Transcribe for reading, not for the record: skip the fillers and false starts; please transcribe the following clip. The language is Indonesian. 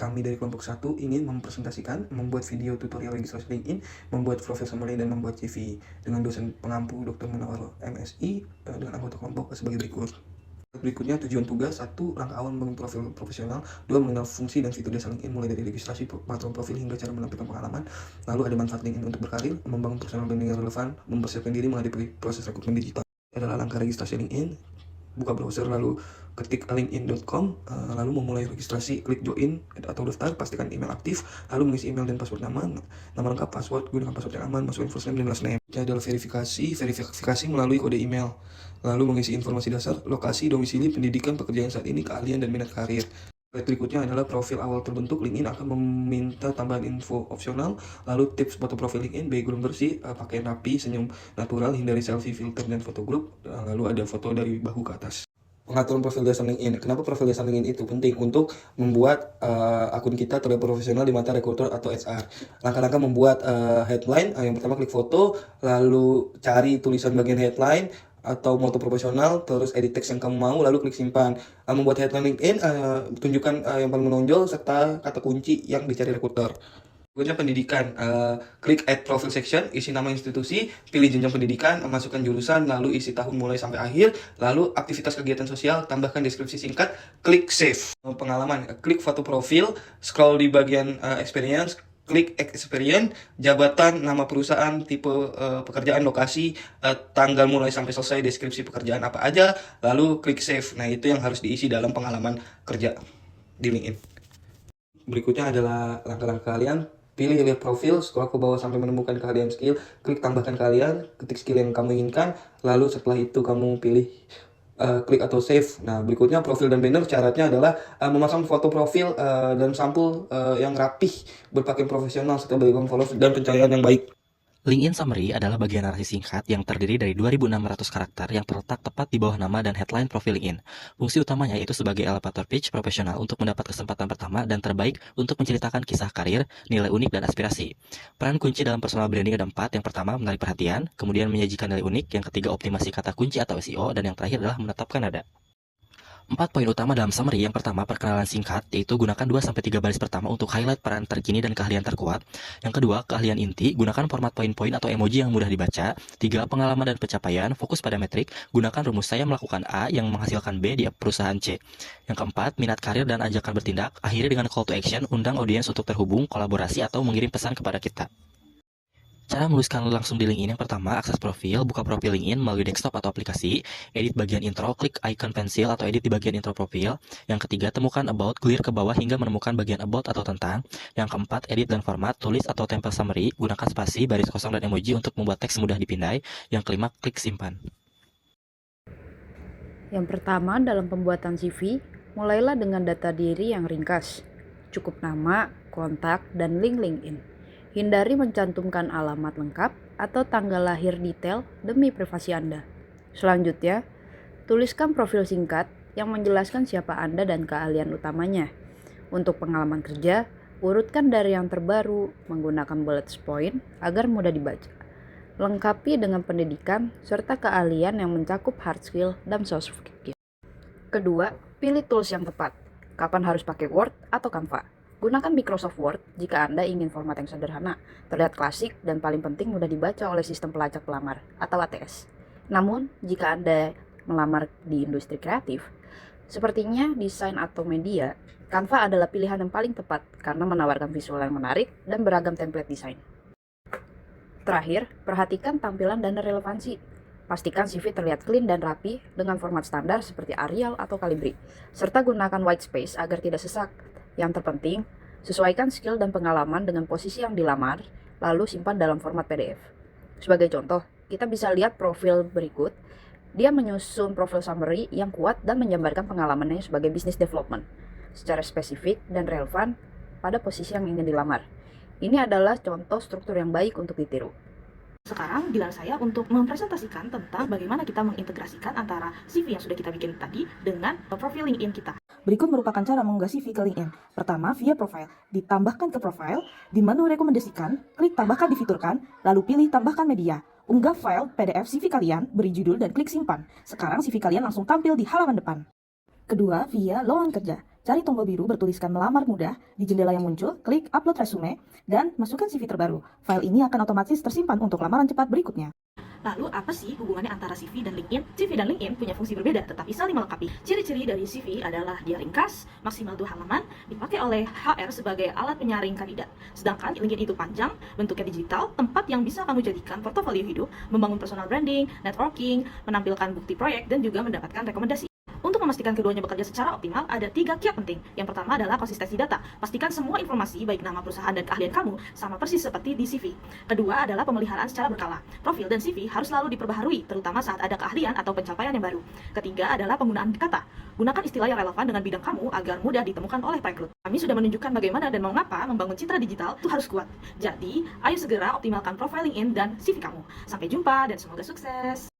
Kami dari kelompok 1 ingin mempresentasikan, membuat video tutorial registrasi LinkedIn, membuat profil summary, dan membuat CV dengan dosen pengampu Dr. Munawar MSI dengan anggota kelompok sebagai berikut. Berikutnya tujuan tugas: 1. Langkah awal membangun profil profesional. 2. Mengenal fungsi dan fitur dasar LinkedIn mulai dari registrasi, patron profil, hingga cara menampilkan pengalaman. Lalu ada manfaat LinkedIn untuk berkarir, membangun personal branding yang relevan, mempersiapkan diri menghadapi proses rekrutmen digital. Adalah langkah registrasi LinkedIn. Buka browser lalu ketik linkedin.com, lalu memulai registrasi, klik join atau daftar, pastikan email aktif, lalu mengisi email dan password nama lengkap, password, gunakan password yang aman, masukkan first name dan last name. Ini adalah verifikasi melalui kode email, lalu mengisi informasi dasar, lokasi, domisili, pendidikan, pekerjaan saat ini, keahlian, dan minat karir. Berikutnya adalah profil awal terbentuk. LinkedIn akan meminta tambahan info opsional, lalu tips foto profil LinkedIn: background bersih, pakaian rapi, senyum natural, hindari selfie, filter, dan foto grup, lalu ada foto dari bahu ke atas. Pengaturan profil dasar LinkedIn. Kenapa profil dasar LinkedIn itu penting? Untuk membuat akun kita terlihat profesional di mata rekruter atau HR. Langkah-langkah membuat headline: yang pertama klik foto, lalu cari tulisan bagian headline atau moto profesional, terus edit teks yang kamu mau, lalu klik simpan. Membuat headline LinkedIn, tunjukkan yang paling menonjol serta kata kunci yang dicari rekruter. Berikutnya pendidikan, klik add profile section, isi nama institusi, pilih jenjang pendidikan, masukkan jurusan, lalu isi tahun mulai sampai akhir, lalu aktivitas kegiatan sosial, tambahkan deskripsi singkat, klik save. Pengalaman, klik foto profil, scroll di bagian experience, klik experience, jabatan, nama perusahaan, tipe pekerjaan, lokasi, tanggal mulai sampai selesai, deskripsi pekerjaan apa aja, lalu klik save. Nah, itu yang harus diisi dalam pengalaman kerja di LinkedIn. Berikutnya adalah langkah-langkah kalian. Pilih lihat profil, scroll ke bawah sampai menemukan keahlian skill, klik tambahkan keahlian, ketik skill yang kamu inginkan, lalu setelah itu kamu pilih klik atau save. Nah, berikutnya profil dan banner. Syaratnya adalah memasang foto profil dan sampul yang rapih, berpakaian profesional, serta background followers dan pencahayaan yang baik. LinkedIn Summary adalah bagian narasi singkat yang terdiri dari 2.600 karakter yang terletak tepat di bawah nama dan headline profil LinkedIn. Fungsi utamanya yaitu sebagai elevator pitch profesional untuk mendapat kesempatan pertama dan terbaik untuk menceritakan kisah karir, nilai unik, dan aspirasi. Peran kunci dalam personal branding ada 4. Yang pertama, menarik perhatian, kemudian menyajikan nilai unik, yang ketiga, optimasi kata kunci atau SEO, dan yang terakhir adalah menetapkan nada. 4 poin utama dalam summary. Yang pertama, perkenalan singkat, yaitu gunakan 2-3 baris pertama untuk highlight peran terkini dan keahlian terkuat. Yang kedua, keahlian inti, gunakan format poin-poin atau emoji yang mudah dibaca. 3, pengalaman dan pencapaian, fokus pada metrik, gunakan rumus saya melakukan A yang menghasilkan B di perusahaan C. Yang keempat, minat karir dan ajakan bertindak, akhiri dengan call to action, undang audiens untuk terhubung, kolaborasi, atau mengirim pesan kepada kita. Cara menuliskan langsung di LinkedIn: yang pertama, akses profil, buka profil LinkedIn melalui desktop atau aplikasi, edit bagian intro, klik icon pensil atau edit di bagian intro profil. Yang ketiga, temukan about, clear ke bawah hingga menemukan bagian about atau tentang. Yang keempat, edit dan format, tulis atau tempel summary, gunakan spasi, baris kosong, dan emoji untuk membuat teks mudah dipindai. Yang kelima, klik simpan. Yang pertama, dalam pembuatan CV, mulailah dengan data diri yang ringkas. Cukup nama, kontak, dan link LinkedIn. Hindari mencantumkan alamat lengkap atau tanggal lahir detail demi privasi Anda. Selanjutnya, tuliskan profil singkat yang menjelaskan siapa Anda dan keahlian utamanya. Untuk pengalaman kerja, urutkan dari yang terbaru menggunakan bullet point agar mudah dibaca. Lengkapi dengan pendidikan serta keahlian yang mencakup hard skill dan soft skill. Kedua, pilih tools yang tepat. Kapan harus pakai Word atau Canva? Gunakan Microsoft Word jika Anda ingin format yang sederhana, terlihat klasik, dan paling penting mudah dibaca oleh sistem pelacak pelamar atau ATS. Namun, jika Anda melamar di industri kreatif, sepertinya desain atau media, Canva adalah pilihan yang paling tepat karena menawarkan visual yang menarik dan beragam template desain. Terakhir, perhatikan tampilan dan relevansi. Pastikan CV terlihat clean dan rapi dengan format standar seperti Arial atau Calibri, serta gunakan white space agar tidak sesak. Yang terpenting, sesuaikan skill dan pengalaman dengan posisi yang dilamar, lalu simpan dalam format PDF. Sebagai contoh, kita bisa lihat profil berikut. Dia menyusun profil summary yang kuat dan menjabarkan pengalamannya sebagai business development, secara spesifik dan relevan pada posisi yang ingin dilamar. Ini adalah contoh struktur yang baik untuk ditiru. Sekarang giliran saya untuk mempresentasikan tentang bagaimana kita mengintegrasikan antara CV yang sudah kita bikin tadi dengan profil LinkedIn kita. Berikut merupakan cara mengunggah CV ke LinkedIn. Pertama, via profile. Ditambahkan ke profile, di menu rekomendasikan, klik tambahkan difiturkan, lalu pilih tambahkan media. Unggah file PDF CV kalian, beri judul dan klik simpan. Sekarang CV kalian langsung tampil di halaman depan. Kedua, via lowongan kerja. Cari tombol biru bertuliskan melamar mudah, di jendela yang muncul, klik upload resume, dan masukkan CV terbaru. File ini akan otomatis tersimpan untuk lamaran cepat berikutnya. Lalu apa sih hubungannya antara CV dan LinkedIn? CV dan LinkedIn punya fungsi berbeda tetapi saling melengkapi. Ciri-ciri dari CV adalah dia ringkas, maksimal 2 halaman, dipakai oleh HR sebagai alat penyaring kandidat. Sedangkan LinkedIn itu panjang, bentuknya digital, tempat yang bisa kamu jadikan portofolio hidup, membangun personal branding, networking, menampilkan bukti proyek, dan juga mendapatkan rekomendasi. Untuk memastikan keduanya bekerja secara optimal, ada 3 kiat penting. Yang pertama adalah konsistensi data. Pastikan semua informasi, baik nama perusahaan dan keahlian kamu, sama persis seperti di CV. Kedua adalah pemeliharaan secara berkala. Profil dan CV harus selalu diperbaharui, terutama saat ada keahlian atau pencapaian yang baru. Ketiga adalah penggunaan kata. Gunakan istilah yang relevan dengan bidang kamu agar mudah ditemukan oleh perekrut. Kami sudah menunjukkan bagaimana dan mengapa membangun citra digital itu harus kuat. Jadi, ayo segera optimalkan profil LinkedIn dan CV kamu. Sampai jumpa dan semoga sukses!